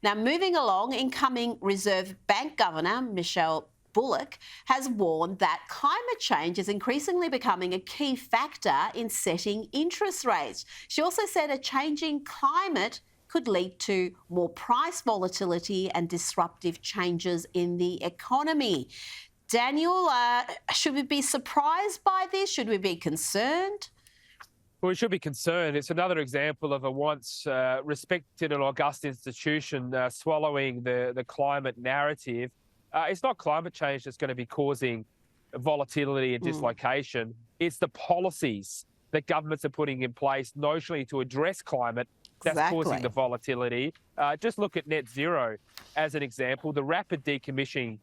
Now, moving along, incoming Reserve Bank Governor Michelle Bullock has warned that climate change is increasingly becoming a key factor in setting interest rates. She also said a changing climate could lead to more price volatility and disruptive changes in the economy. Daniel, should we be surprised by this? Should we be concerned? Well, we should be concerned. It's another example of a once respected and august institution swallowing the climate narrative. It's not climate change that's going to be causing volatility and dislocation. It's the policies that governments are putting in place notionally to address climate that's causing the volatility. Just look at net zero as an example. The rapid decommissioning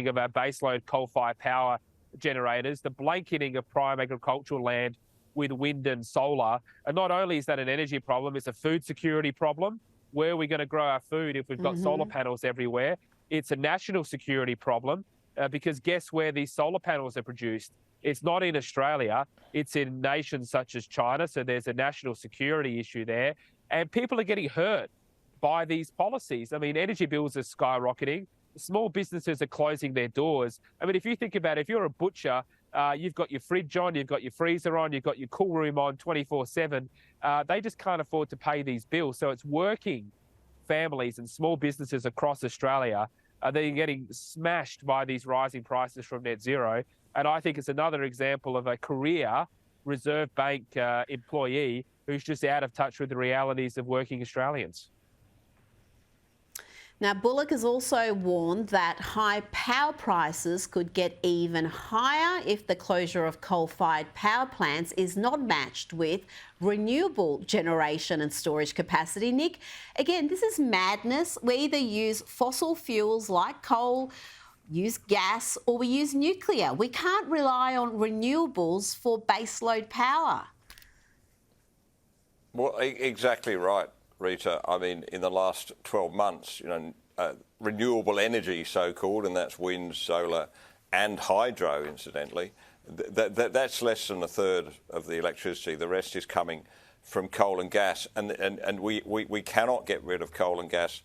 of our baseload coal-fired power generators, the blanketing of prime agricultural land with wind and solar. And not only is that an energy problem, it's a food security problem. Where are we going to grow our food if we've got solar panels everywhere? It's a national security problem because guess where these solar panels are produced? It's not in Australia. It's in nations such as China. So there's a national security issue there. And people are getting hurt by these policies. I mean, energy bills are skyrocketing. Small businesses are closing their doors. I mean, if you think about it, if you're a butcher, you've got your fridge on, you've got your freezer on, you've got your cool room on 24/7. They just can't afford to pay these bills. So it's working families and small businesses across Australia. They're getting smashed by these rising prices from net zero. And I think it's another example of a career Reserve Bank employee who's just out of touch with the realities of working Australians. Now, Bullock has also warned that high power prices could get even higher if the closure of coal-fired power plants is not matched with renewable generation and storage capacity. Nick, again, this is madness. We either use fossil fuels like coal, use gas, or we use nuclear. We can't rely on renewables for baseload power. Well, exactly right, Rita. I mean, in the last 12 months, renewable energy, so-called, and that's wind, solar and hydro, incidentally, that's less than a third of the electricity. The rest is coming from coal and gas. And we cannot get rid of coal and gas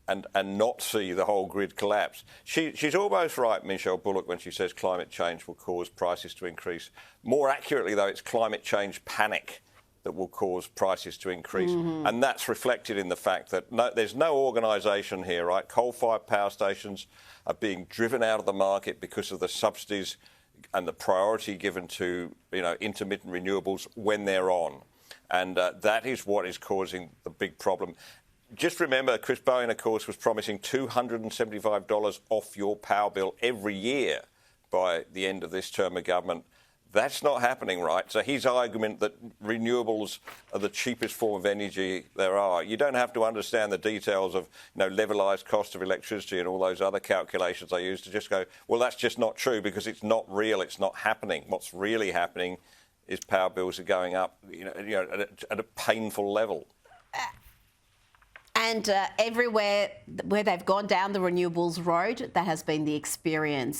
and not see the whole grid collapse. She's almost right, Michelle Bullock, when she says climate change will cause prices to increase. More accurately, though, it's climate change panic that will cause prices to increase. And that's reflected in the fact that there's no organisation here, right? Coal-fired power stations are being driven out of the market because of the subsidies and the priority given to intermittent renewables when they're on. And that is what is causing the big problem. Just remember, Chris Bowen, of course, was promising $275 off your power bill every year by the end of this term of government. That's not happening, right? So his argument that renewables are the cheapest form of energy there are, you don't have to understand the details of levelised cost of electricity and all those other calculations I use to just go, well, that's just not true because it's not real, it's not happening. What's really happening is power bills are going up at a painful level. And everywhere where they've gone down the renewables road, that has been the experience.